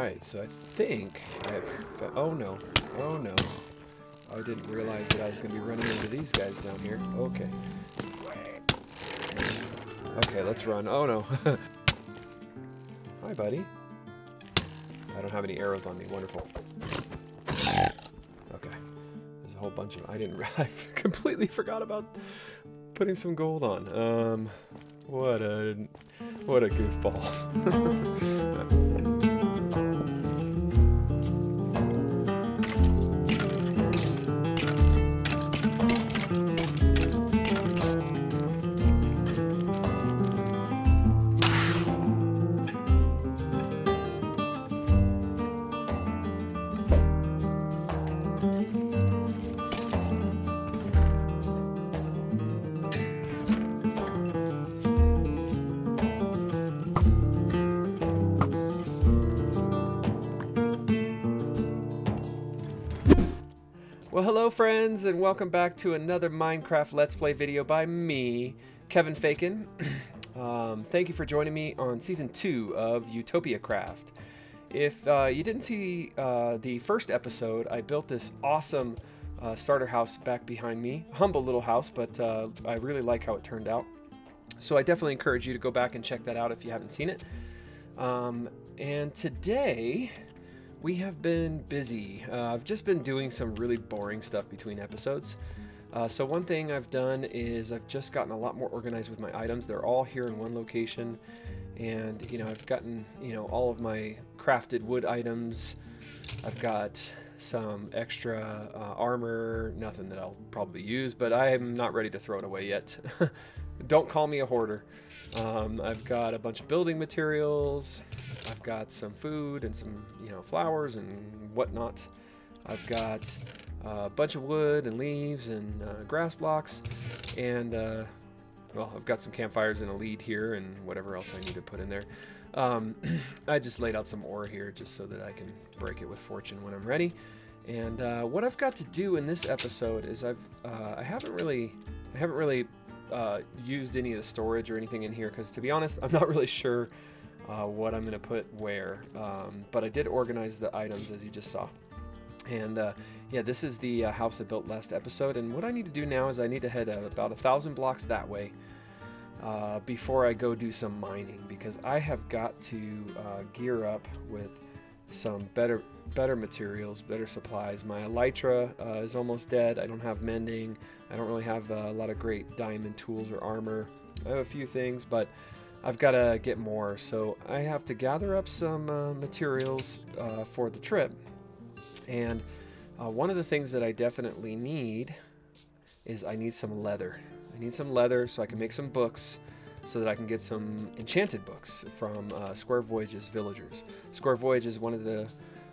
Alright, so I think oh no. Oh no. I didn't realize that I was going to be running into these guys down here. Okay. Okay, let's run. Oh no. Hi, buddy. I don't have any arrows on me. Wonderful. Okay. There's a whole bunch of... I completely forgot about putting some gold on. What a goofball. Well, hello friends, and welcome back to another Minecraft Let's Play video by me, Kevin Fakin. Thank you for joining me on Season 2 of Utopia Craft. If you didn't see the first episode, I built this awesome starter house back behind me. Humble little house, but I really like how it turned out. So I definitely encourage you to go back and check that out if you haven't seen it. And today... we have been busy. I've just been doing some really boring stuff between episodes. So one thing I've done is I've just gotten a lot more organized with my items. They're all here in one location. And, you know, I've gotten, you know, all of my crafted wood items. I've got some extra armor, nothing that I'll probably use, but I'm not ready to throw it away yet. Don't call me a hoarder. I've got a bunch of building materials. I've got some food and some, you know, flowers and whatnot. I've got a bunch of wood and leaves and grass blocks. And, well, I've got some campfires and a lead here and whatever else I need to put in there. I just laid out some ore here just so that I can break it with fortune when I'm ready. And what I've got to do in this episode is I haven't really used any of the storage or anything in here because, to be honest, I'm not really sure what I'm going to put where. But I did organize the items as you just saw. And yeah, this is the house I built last episode. And what I need to do now is I need to head about 1,000 blocks that way before I go do some mining, because I have got to gear up with some better materials, better supplies. My elytra is almost dead. I don't have mending. I don't really have a lot of great diamond tools or armor. I have a few things, but I've got to get more. So I have to gather up some materials for the trip. And one of the things that I definitely need is I need some leather. I need some leather so I can make some books, so that I can get some enchanted books from Square Voyage's villagers. Square Voyage is one of the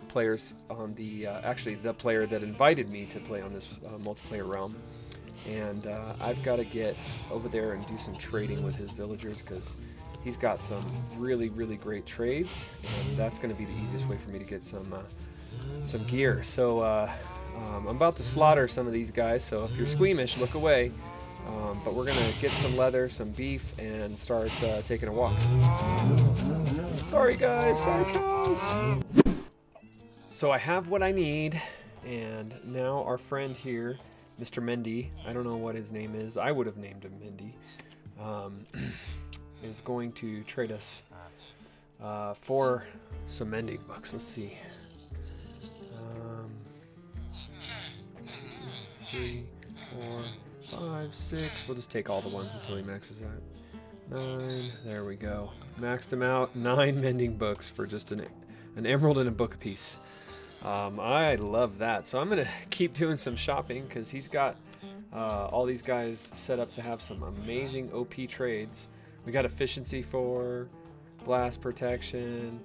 players on the, actually the player that invited me to play on this multiplayer realm. And I've got to get over there and do some trading with his villagers, because he's got some really, really great trades, and that's going to be the easiest way for me to get some gear. So I'm about to slaughter some of these guys, so if you're squeamish, look away. But we're going to get some leather, some beef, and start taking a walk. Sorry guys, sorry cows! So I have what I need, and now our friend here, Mr. Mendy, I don't know what his name is, I would have named him Mendy, is going to trade us for some mending books. Let's see. 2, 3, 4, 5, 6. We'll just take all the ones until he maxes out. 9. There we go. Maxed him out. 9 mending books for just an emerald and a book apiece. I love that. So I'm going to keep doing some shopping, because he's got all these guys set up to have some amazing OP trades. We got efficiency 4, blast protection.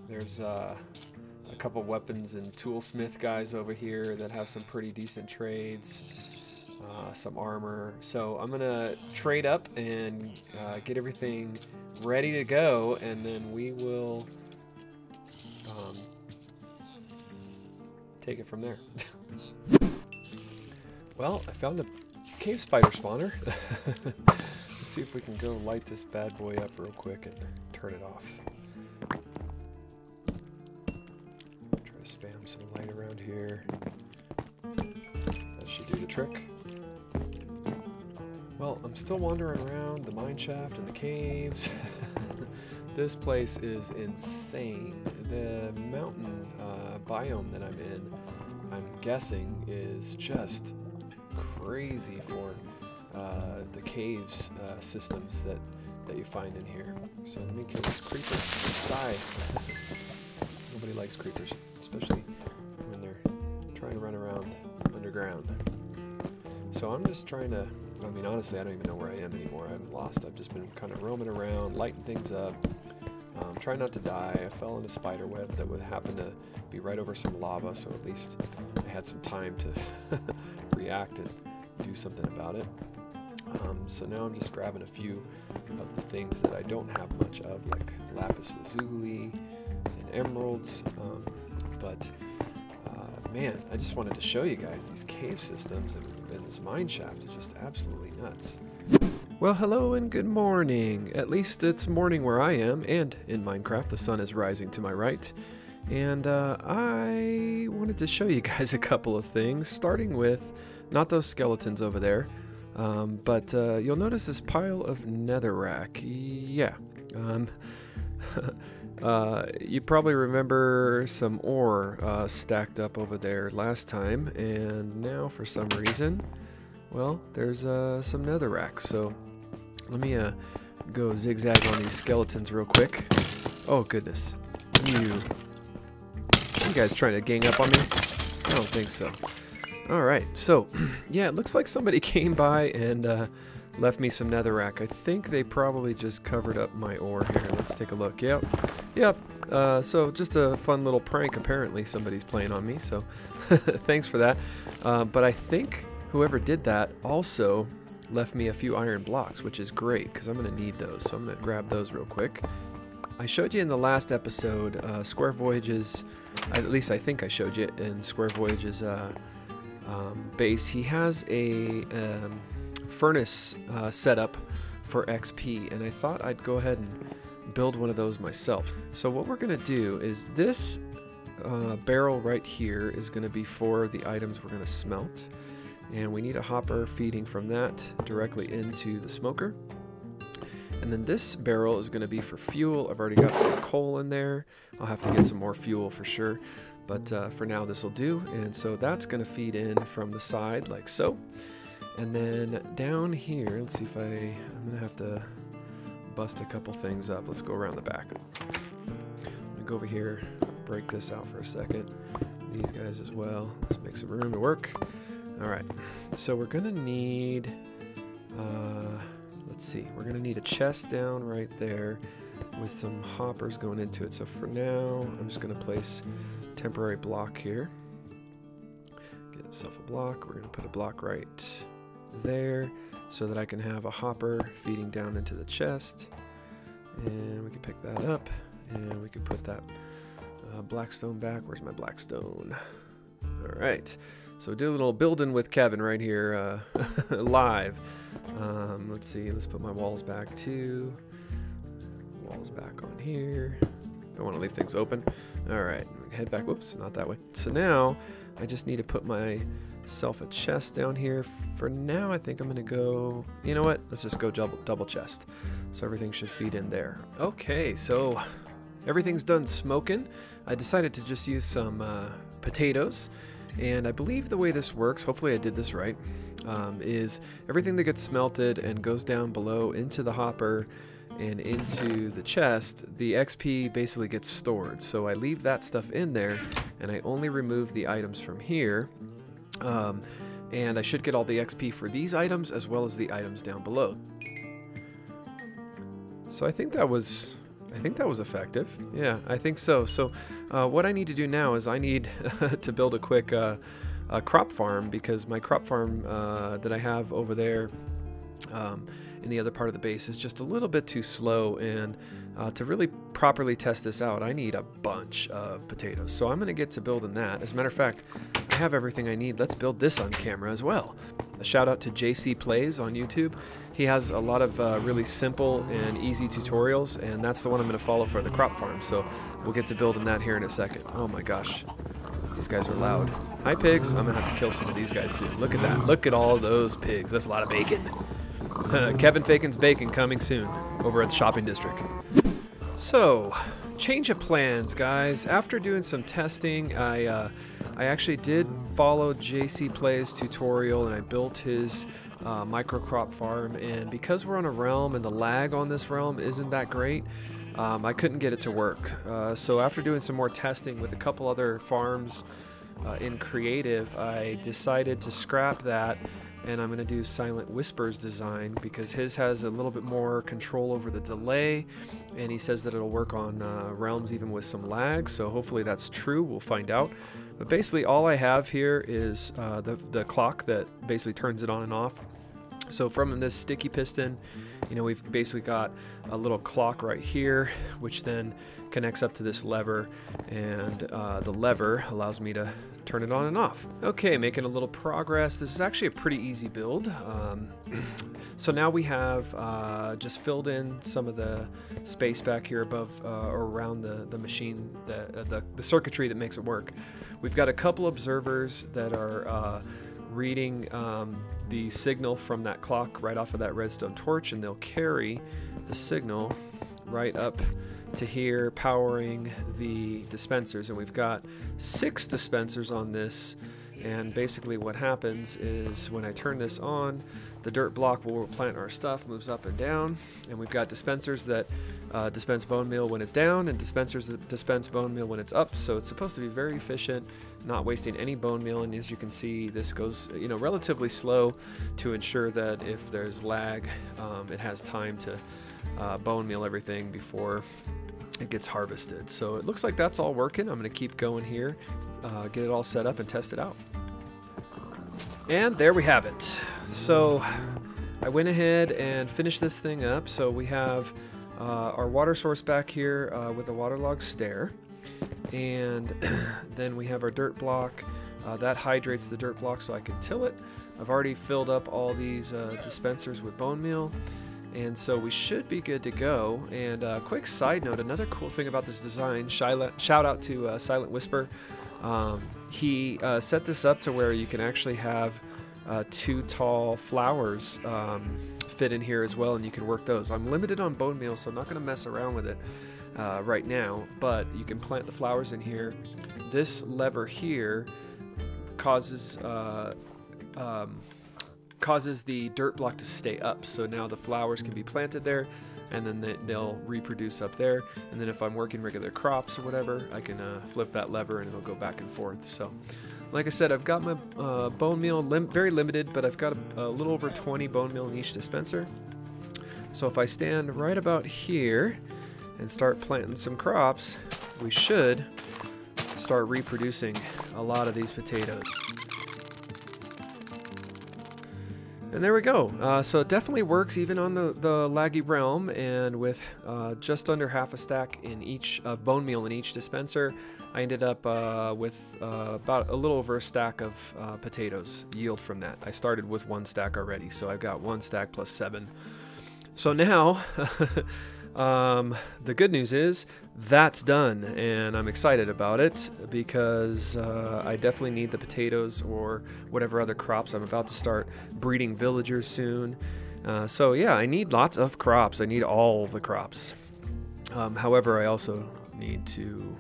There's a couple weapons and toolsmith guys over here that have some pretty decent trades. Some armor. So I'm gonna trade up and get everything ready to go, and then we will take it from there. Well, I found a cave spider spawner. Let's see if we can go light this bad boy up real quick and turn it off. spam some light around here. That should do the trick. Well, I'm still wandering around the mineshaft and the caves. This place is insane. The mountain biome that I'm in, I'm guessing, is just crazy for the caves systems that you find in here. So let me kill this creeper. Die. Nobody likes creepers, especially when they're trying to run around underground. So I'm just trying to, I mean, honestly, I don't even know where I am anymore. I'm lost. I've just been kind of roaming around, lighting things up, trying not to die. I fell in a spider web that would happen to be right over some lava, so at least I had some time to react and do something about it. So now I'm just grabbing a few of the things that I don't have much of, like lapis lazuli and emeralds. Man, I just wanted to show you guys these cave systems and this mine shaft is just absolutely nuts. Well, hello and good morning. At least it's morning where I am, and in Minecraft the sun is rising to my right. And I wanted to show you guys a couple of things, starting with not those skeletons over there, but you'll notice this pile of netherrack. Yeah. You probably remember some ore stacked up over there last time, and now for some reason, well, there's some netherrack. So let me go zigzag on these skeletons real quick. Oh goodness, you guys trying to gang up on me? I don't think so. All right, so yeah, it looks like somebody came by and left me some netherrack. I think they probably just covered up my ore here. Let's take a look. Yep. So just a fun little prank. Apparently somebody's playing on me, so thanks for that. But I think whoever did that also left me a few iron blocks, which is great because I'm going to need those. So I'm going to grab those real quick. I showed you in the last episode, Square Voyage's, at least I think I showed you in Square Voyage's base. He has a furnace set up for XP, and I thought I'd go ahead and build one of those myself. So what we're going to do is this barrel right here is going to be for the items we're going to smelt, and we need a hopper feeding from that directly into the smoker. And then this barrel is going to be for fuel. I've already got some coal in there. I'll have to get some more fuel for sure, but for now this will do. And so that's going to feed in from the side like so. And then down here, let's see if I'm going to have to bust a couple things up. Let's go around the back. I'm going to go over here, break this out for a second. These guys as well. Let's make some room to work. All right, so we're going to need, let's see, we're going to need a chest down right there with some hoppers going into it. So for now, I'm just going to place a temporary block here. Get myself a block. We're going to put a block right there so that I can have a hopper feeding down into the chest, and we can pick that up and we can put that blackstone back. Where's my blackstone? All right, so do a little building with Kevin right here live. Let's see, let's put my walls back too. Walls back on here. Don't want to leave things open. All right, head back. Whoops, not that way. So now I just need to put myself a chest down here. For now, I think I'm gonna go, you know what? Let's just go double chest. So everything should feed in there. Okay, so everything's done smoking. I decided to just use some potatoes. And I believe the way this works, hopefully I did this right, is everything that gets smelted and goes down below into the hopper and into the chest, the XP basically gets stored. So I leave that stuff in there and I only remove the items from here. And I should get all the XP for these items as well as the items down below. So I think that was effective. Yeah, I think so. So what I need to do now is I need to build a quick crop farm, because my crop farm that I have over there in the other part of the base is just a little bit too slow, and to really properly test this out, I need a bunch of potatoes. So I'm going to get to building that. As a matter of fact, I have everything I need. Let's build this on camera as well. A shout out to JC Plays on YouTube. He has a lot of really simple and easy tutorials, and that's the one I'm going to follow for the crop farm. So we'll get to building that here in a second. Oh my gosh. These guys are loud. Hi, pigs. I'm gonna have to kill some of these guys soon. Look at that. Look at all those pigs. That's a lot of bacon. Kevin Fakin's bacon coming soon over at the shopping district. So, change of plans, guys. After doing some testing, I actually did follow JC Play's tutorial, and I built his microcrop farm. And because we're on a realm and the lag on this realm isn't that great, I couldn't get it to work. So after doing some more testing with a couple other farms in creative, I decided to scrap that, and I'm going to do Silent Whisper's design because his has a little bit more control over the delay, and he says that it'll work on realms even with some lag, so hopefully that's true. We'll find out. But basically all I have here is the clock that basically turns it on and off. So from this sticky piston, you know, we've basically got a little clock right here, which then connects up to this lever, and the lever allows me to turn it on and off. Okay, making a little progress. This is actually a pretty easy build. So now we have just filled in some of the space back here above or around the machine, the circuitry that makes it work. We've got a couple observers that are reading the signal from that clock right off of that redstone torch, and they'll carry the signal right up to here, powering the dispensers. And we've got 6 dispensers on this, and basically what happens is when I turn this on, the dirt block where we're planting our stuff moves up and down, and we've got dispensers that dispense bone meal when it's down, and dispensers that dispense bone meal when it's up. So it's supposed to be very efficient, not wasting any bone meal. And as you can see, this goes, you know, relatively slow to ensure that if there's lag, it has time to bone meal everything before it gets harvested. So it looks like that's all working. I'm going to keep going here, get it all set up and test it out. And there we have it. So I went ahead and finished this thing up. So we have our water source back here with a waterlogged stair, and then we have our dirt block that hydrates the dirt block so I can till it. I've already filled up all these dispensers with bone meal, and so we should be good to go. And quick side note, another cool thing about this design, shout out to Silent Whisper. He set this up to where you can actually have 2 tall flowers fit in here as well, and you can work those. I'm limited on bone meal, so I'm not going to mess around with it right now, but you can plant the flowers in here. This lever here causes the dirt block to stay up, so now the flowers can be planted there, and then they'll reproduce up there. And then if I'm working regular crops or whatever, I can flip that lever and it'll go back and forth. So like I said, I've got my bone meal very limited, but I've got a little over 20 bone meal in each dispenser. So if I stand right about here and start planting some crops, we should start reproducing a lot of these potatoes. And there we go. So it definitely works even on the laggy realm, and with just under half a stack in each of bone meal in each dispenser, I ended up with about a little over a stack of potatoes yield from that. I started with 1 stack already, so I've got 1 stack plus 7. So now the good news is that's done, and I'm excited about it because I definitely need the potatoes or whatever other crops. I'm about to start breeding villagers soon. So yeah, I need lots of crops. I need all the crops. However, I also need to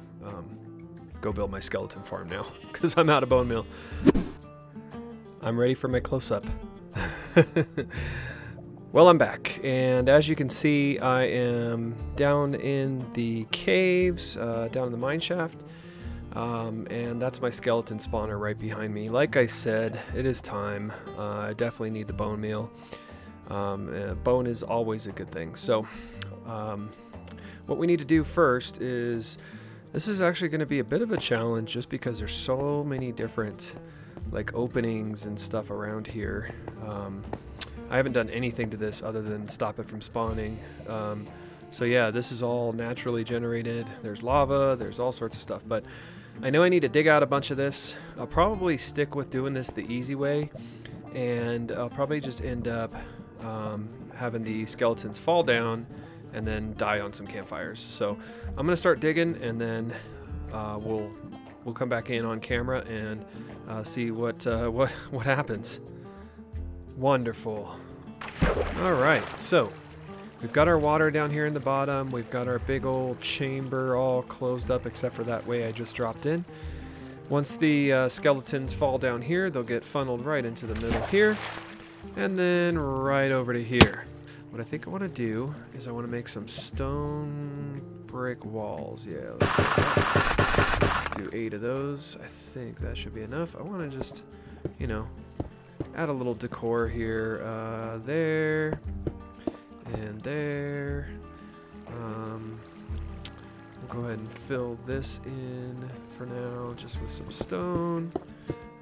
go build my skeleton farm now because I'm out of bone meal. I'm ready for my close-up. Well, I'm back, and as you can see, I am down in the caves, down in the mineshaft, and that's my skeleton spawner right behind me. Like I said, it is time. I definitely need the bone meal. Bone is always a good thing. So what we need to do first is, this is actually going to be a bit of a challenge just because there's so many different like openings and stuff around here. I haven't done anything to this other than stop it from spawning. So yeah, this is all naturally generated. There's lava, there's all sorts of stuff, but I know I need to dig out a bunch of this. I'll probably stick with doing this the easy way, and I'll probably just end up having the skeletons fall down and then die on some campfires. So I'm gonna start digging, and then we'll we'll come back in on camera and see what happens. Wonderful. All right, so we've got our water down here in the bottom. We've got our big old chamber all closed up except for that way I just dropped in. Once the skeletons fall down here, they'll get funneled right into the middle here and then right over to here. What I think I want to do is I want to make some stone brick walls. Yeah, let's do 8 of those. I think that should be enough. I want to just, you know, add a little decor here, there, and there. We'll go ahead and fill this in for now, just with some stone.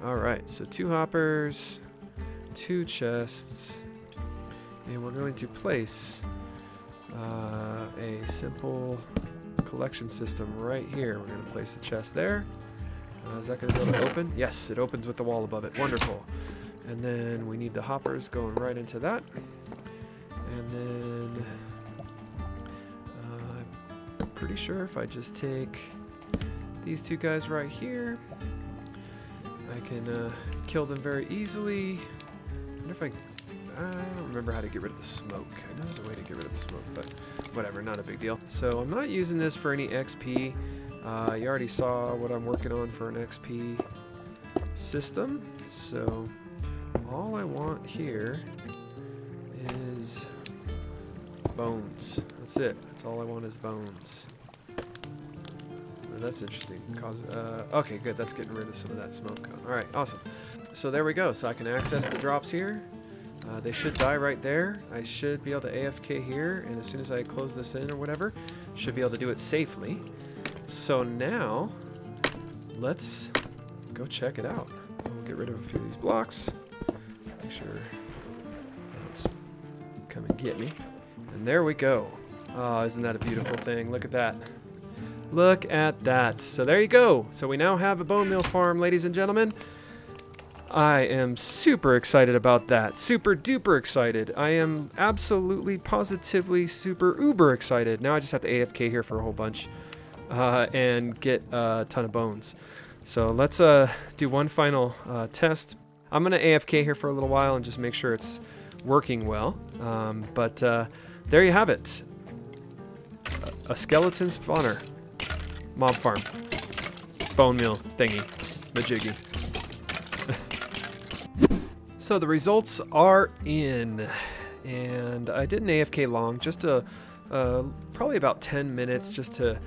All right, so 2 hoppers, 2 chests, and we're going to place a simple collection system right here. We're going to place the chest there. Is that going to be able to open? Yes, it opens with the wall above it. Wonderful. And then we need the hoppers going right into that. And then I'm pretty sure if I just take these 2 guys right here, I can kill them very easily. I wonder if I don't remember how to get rid of the smoke. I know there's a way to get rid of the smoke, but whatever, not a big deal. So I'm not using this for any XP. You already saw what I'm working on for an XP system. So all I want here is bones. That's it. That's all I want is bones. Oh, that's interesting. Okay, good. That's getting rid of some of that smoke. All right, awesome. So there we go. So I can access the drops here. They should die right there. I should be able to AFK here, and as soon as I close this in or whatever, should be able to do it safely. So now, let's go check it out. We'll get rid of a few of these blocks. Make sure they don't come and get me. And there we go. Oh, isn't that a beautiful thing? Look at that. Look at that. So there you go. So we now have a bone meal farm, ladies and gentlemen. I am super excited about that. Super duper excited. I am absolutely, positively, super uber excited. Now I just have to AFK here for a whole bunch and get a ton of bones. So let's do one final test. I'm going to AFK here for a little while and just make sure it's working well. But there you have it. A skeleton spawner. Mob farm. Bone meal thingy. Majiggy. So the results are in, and I didn't AFK long, just probably about 10 minutes just to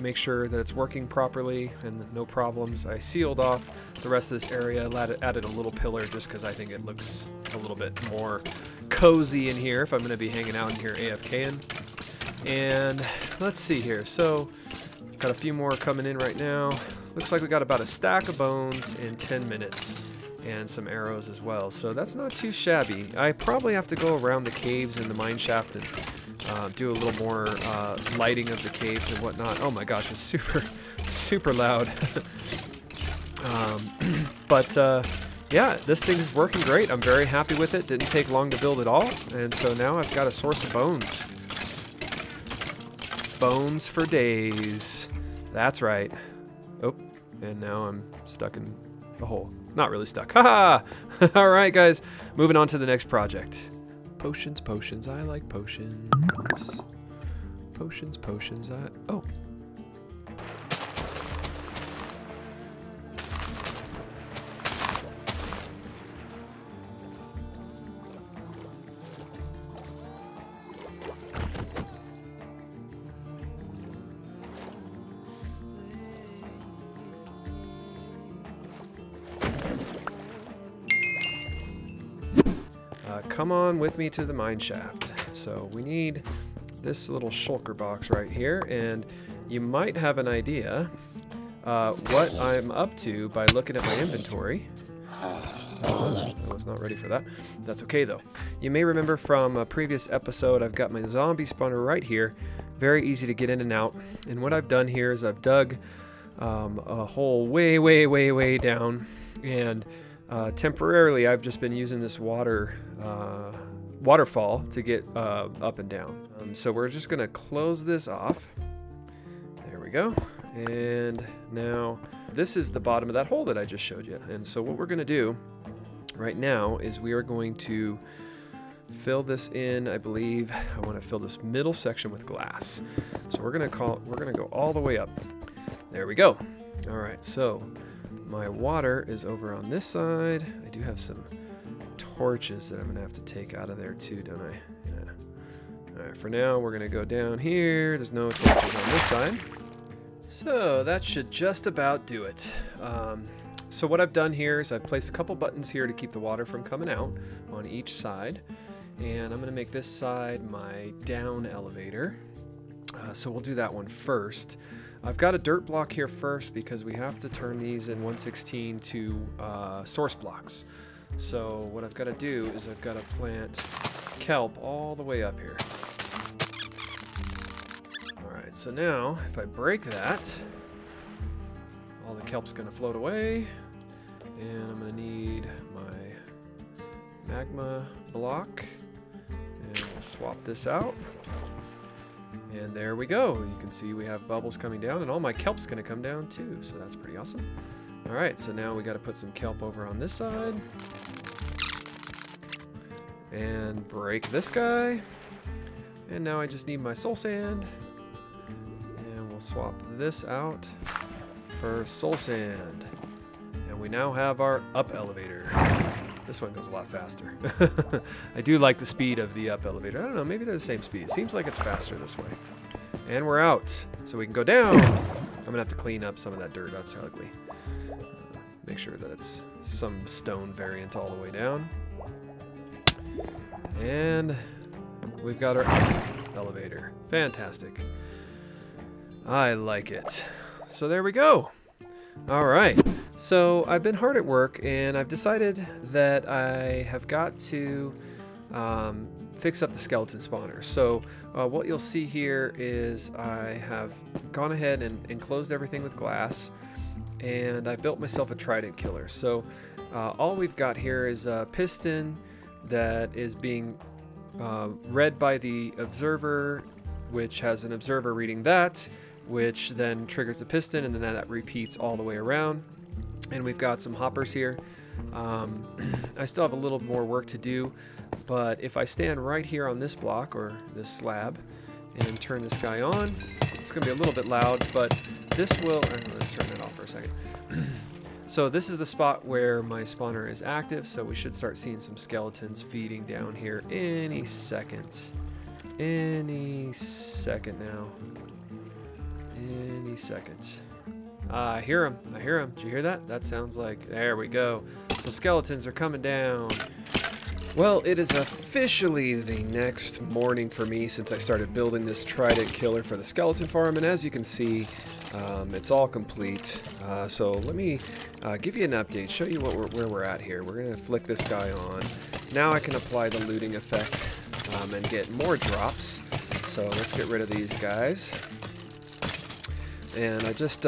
make sure that it's working properly and no problems. I sealed off the rest of this area, added a little pillar just because I think it looks a little bit more cozy in here if I'm going to be hanging out in here AFKing. And let's see here. So got a few more coming in right now. Looks like we got about a stack of bones in 10 minutes. And some arrows as well, so that's not too shabby. I probably have to go around the caves in the mineshaft and do a little more lighting of the caves and whatnot. Oh my gosh, it's super loud. Yeah, this thing is working great. I'm very happy with it. Didn't take long to build at all, and so now I've got a source of bones. Bones for days. That's right. Oh, and now I'm stuck in a hole. Not really stuck. Haha! All right, guys. Moving on to the next project. Potions, potions. I like potions. Potions, potions. Oh. Come on with me to the mineshaft. So we need this little shulker box right here, and you might have an idea what I'm up to by looking at my inventory. I was not ready for that. That's okay though. You may remember from a previous episode, I've got my zombie spawner right here. Very easy to get in and out. And what I've done here is I've dug a hole way down, and temporarily I've just been using this waterfall to get up and down. So we're just gonna close this off. There we go. And now this is the bottom of that hole that I just showed you. And so what we're going to do right now is we are going to fill this in. I believe I want to fill this middle section with glass. So we're going to go all the way up. There we go. All right, so my water is over on this side. I do have some torches that I'm going to have to take out of there too, don't I? Yeah. All right, for now we're going to go down here. There's no torches on this side. So that should just about do it. So what I've done here is I've placed a couple buttons here to keep the water from coming out on each side. And I'm going to make this side my down elevator. So we'll do that one first. I've got a dirt block here first because we have to turn these in 1/16 to source blocks. So what I've got to do is I've got to plant kelp all the way up here. Alright, so now if I break that, all the kelp's going to float away. And I'm going to need my magma block. And we'll swap this out. And there we go. You can see we have bubbles coming down, and all my kelp's going to come down too, so that's pretty awesome. Alright, so now we got to put some kelp over on this side. And break this guy. And now I just need my soul sand. And we'll swap this out for soul sand. And we now have our up elevator. This one goes a lot faster. I do like the speed of the up elevator. I don't know, maybe they're the same speed. It seems like it's faster this way. And we're out. So we can go down. I'm going to have to clean up some of that dirt. That's ugly. Make sure that it's some stone variant all the way down. And we've got our elevator. Fantastic. I like it. So there we go. All right. So I've been hard at work, and I've decided that I have got to fix up the skeleton spawner. So what you'll see here is I have gone ahead and enclosed everything with glass, and I built myself a Trident killer. So all we've got here is a piston that is being read by the observer, which has an observer reading that, which then triggers the piston, and then that repeats all the way around. And we've got some hoppers here. I still have a little more work to do, but if I stand right here on this block or this slab and turn this guy on, it's going to be a little bit loud, but this will... let's turn that off for a second. So this is the spot where my spawner is active, so we should start seeing some skeletons feeding down here any second. Any second now. Any second. I hear him. I hear him. Did you hear that? That sounds like... There we go. So skeletons are coming down. Well, it is officially the next morning for me since I started building this Trident killer for the skeleton farm. And as you can see, it's all complete. So let me give you an update, show you where we're at here. We're going to flick this guy on. Now I can apply the looting effect and get more drops. So let's get rid of these guys. And I just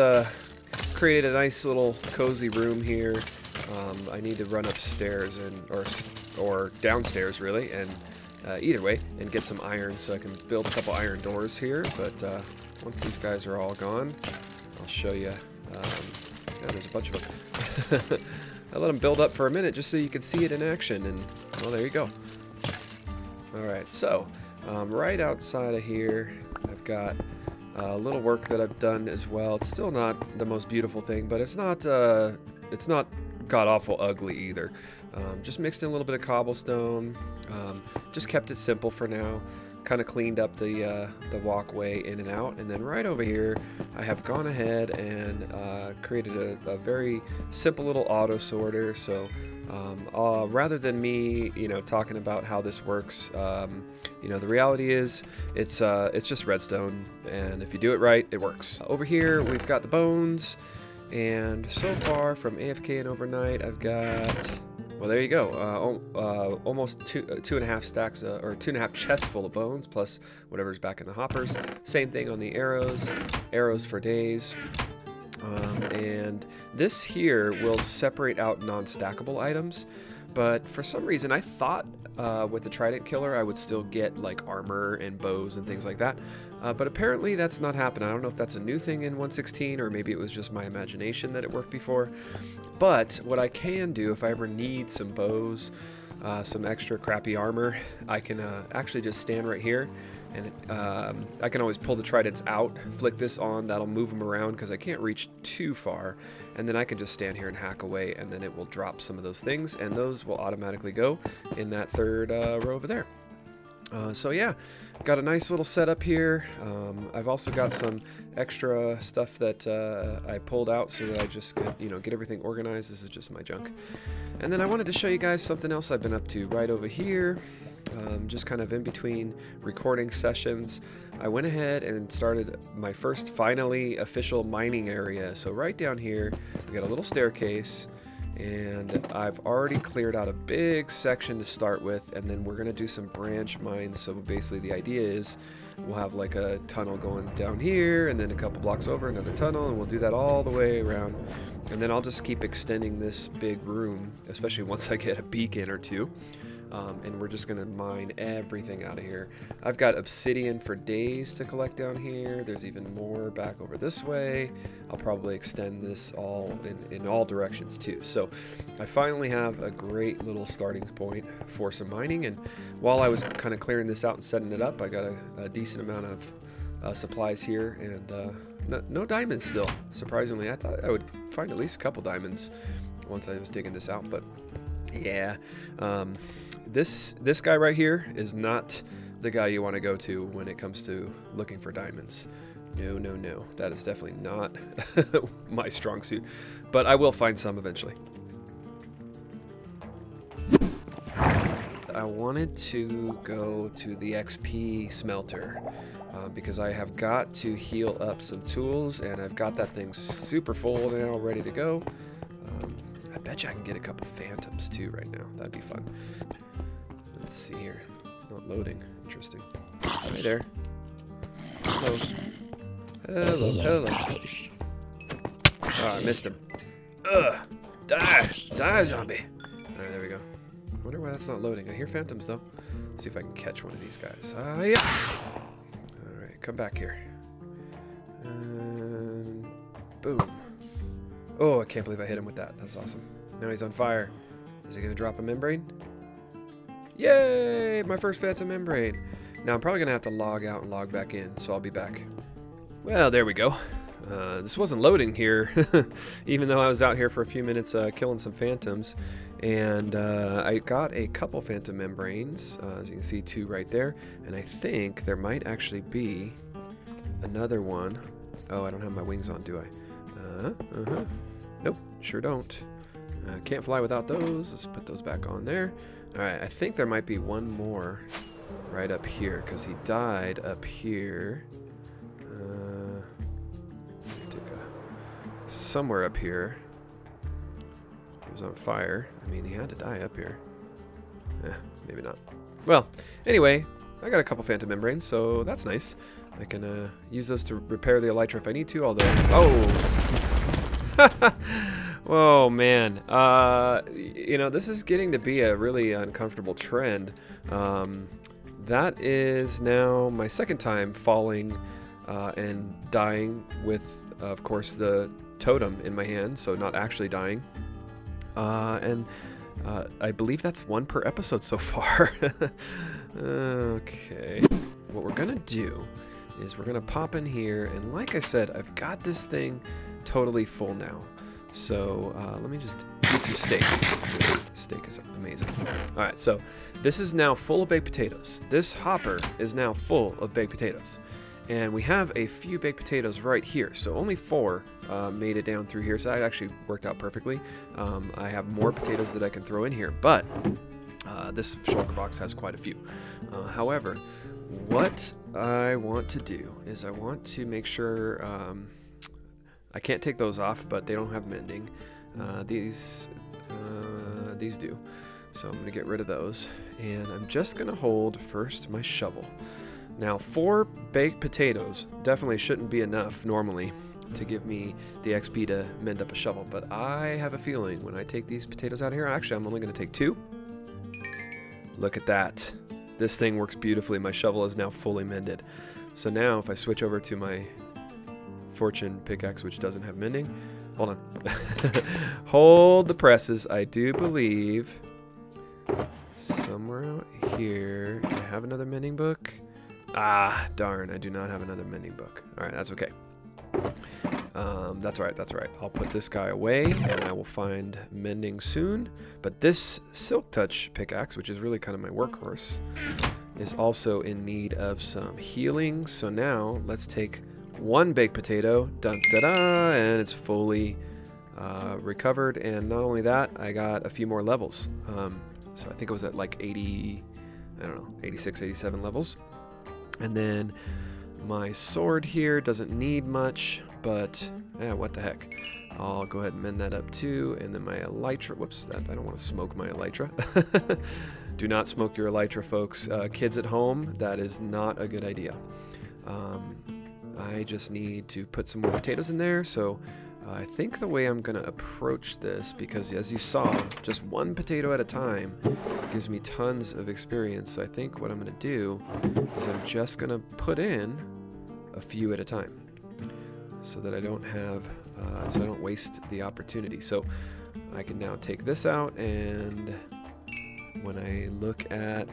created a nice little cozy room here. I need to run upstairs or downstairs really, and either way, and get some iron so I can build a couple iron doors here. But once these guys are all gone, I'll show you. Yeah, there's a bunch of them. I let them build up for a minute just so you can see it in action, and well, there you go. All right, so right outside of here, I've got a little work that I've done as well. It's still not the most beautiful thing, but it's not god-awful ugly either. Just mixed in a little bit of cobblestone. Just kept it simple for now. Kind of cleaned up the walkway in and out, and then right over here I have gone ahead and created a very simple little auto sorter. So rather than me, talking about how this works, the reality is it's just redstone, and if you do it right, it works. Over here we've got the bones, and so far from AFK and overnight I've got, well, there you go, almost two and a half stacks or 2.5 chests full of bones plus whatever's back in the hoppers. Same thing on the arrows for days. And this here will separate out non-stackable items. but for some reason I thought with the Trident killer I would still get like armor and bows and things like that. But apparently that's not happening. I don't know if that's a new thing in 1.16 or maybe it was just my imagination that it worked before. But what I can do if I ever need some bows, some extra crappy armor, I can actually just stand right here and I can always pull the Tridents out, flick this on, that'll move them around because I can't reach too far, and then I can just stand here and hack away and then it will drop some of those things and those will automatically go in that third row over there. So yeah, got a nice little setup here. I've also got some extra stuff that I pulled out so that I just could, you know, get everything organized. This is just my junk. And then I wanted to show you guys something else I've been up to right over here. Just kind of in between recording sessions, I went ahead and started my first finally official mining area. So right down here, we got a little staircase. And I've already cleared out a big section to start with, and then we're going to do some branch mines. So basically the idea is we'll have like a tunnel going down here, and then a couple blocks over another tunnel, and we'll do that all the way around. And then I'll just keep extending this big room, especially once I get a beacon or two. And we're just going to mine everything out of here. I've got obsidian for days to collect down here. There's even more back over this way. I'll probably extend this all in all directions too. So I finally have a great little starting point for some mining. And while I was kind of clearing this out and setting it up, I got a decent amount of supplies here. And no diamonds still, surprisingly. I thought I would find at least a couple diamonds once I was digging this out, but yeah. This guy right here is not the guy you want to go to when it comes to looking for diamonds. No, no, no. That is definitely not my strong suit, but I will find some eventually. I wanted to go to the XP Smelter because I have got to heal up some tools, and I've got that thing super full now, ready to go. I bet you I can get a couple phantoms too right now. That'd be fun. Let's see here. Not loading. Interesting. Hi there. Hello. Hello, hello. Oh, I missed him. Ugh! Die! Die, zombie! Alright, there we go. I wonder why that's not loading. I hear phantoms, though. Let's see if I can catch one of these guys. Yeah! Alright, come back here. And boom. Oh, I can't believe I hit him with that. That's awesome. Now he's on fire. Is he going to drop a membrane? Yay! My first phantom membrane. Now I'm probably going to have to log out and log back in, so I'll be back. Well, there we go. This wasn't loading here, even though I was out here for a few minutes killing some phantoms. And I got a couple phantom membranes, as you can see, 2 right there. And I think there might actually be another one. Oh, I don't have my wings on, do I? Nope, sure don't. Can't fly without those. Let's put those back on there. Alright, I think there might be one more right up here, because he died up here. Somewhere up here. He was on fire. I mean, he had to die up here. Maybe not. Well, anyway, I got a couple phantom membranes, so that's nice. I can use those to repair the elytra if I need to, although... Oh! Oh, man. You know, this is getting to be a really uncomfortable trend. That is now my second time falling and dying with, of course, the totem in my hand, so not actually dying. I believe that's 1 per episode so far. Okay. What we're gonna do is we're gonna pop in here, and like I said, I've got this thing totally full now. So let me just eat some steak. This steak is amazing. All right, so this is now full of baked potatoes. This hopper is now full of baked potatoes. And we have a few baked potatoes right here. So only 4 made it down through here. So that actually worked out perfectly. I have more potatoes that I can throw in here, but this shulker box has quite a few. However, what I want to do is I want to make sure... I can't take those off, but they don't have mending. These do. So I'm going to get rid of those. And I'm just going to hold first my shovel. Now, 4 baked potatoes definitely shouldn't be enough normally, to give me the XP to mend up a shovel. But I have a feeling when I take these potatoes out of here, actually I'm only going to take 2. Look at that. This thing works beautifully. My shovel is now fully mended. So now if I switch over to my fortune pickaxe, which doesn't have mending, hold on. Hold the presses. I do believe somewhere out here, do I have another mending book? Ah, darn, I do not have another mending book. All right, that's okay. That's all right, that's all right. I'll put this guy away, and I will find mending soon. But this Silk Touch pickaxe, which is really kind of my workhorse, is also in need of some healing. So now, let's take 1 baked potato, dun-da-da, and it's fully recovered. And not only that, I got a few more levels. So I think it was at like 80, I don't know, 86, 87 levels. And then my sword here doesn't need much, but yeah, what the heck. I'll go ahead and mend that up too. And then my elytra, whoops, I don't want to smoke my elytra. Do not smoke your elytra, folks. Kids at home, that is not a good idea. I just need to put some more potatoes in there. So I think the way I'm going to approach this, because as you saw, just 1 potato at a time gives me tons of experience. So I think what I'm going to do is I'm just going to put in a few at a time so that I don't have, so I don't waste the opportunity. So I can now take this out, and when I look at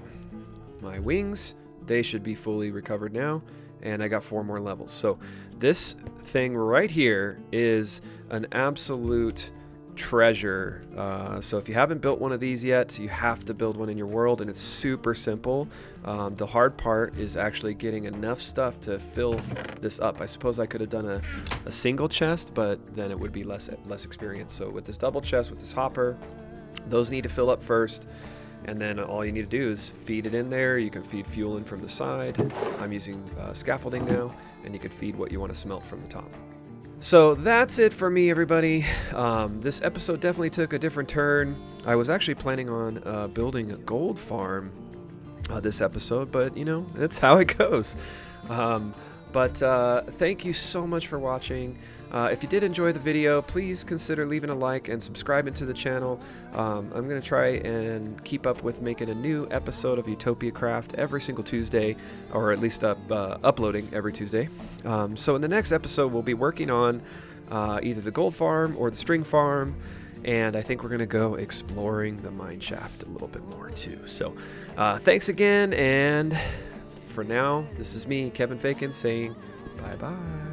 my wings, they should be fully recovered now. And I got 4 more levels. So this thing right here is an absolute treasure. So if you haven't built one of these yet, you have to build one in your world, and it's super simple. The hard part is actually getting enough stuff to fill this up. I suppose I could have done a single chest, but then it would be less experience. So with this double chest, with this hopper, those need to fill up first. And then all you need to do is feed it in there. You can feed fuel in from the side. I'm using scaffolding now, and you can feed what you want to smelt from the top. So that's it for me, everybody. This episode definitely took a different turn. I was actually planning on building a gold farm this episode, but you know, that's how it goes. Thank you so much for watching. If you did enjoy the video, please consider leaving a like and subscribing to the channel. I'm going to try and keep up with making a new episode of Utopia Craft every single Tuesday, or at least uploading every Tuesday. So in the next episode, we'll be working on either the gold farm or the string farm, and I think we're going to go exploring the mineshaft a little bit more too. So thanks again, and for now, this is me, Kevin Fakin, saying bye-bye.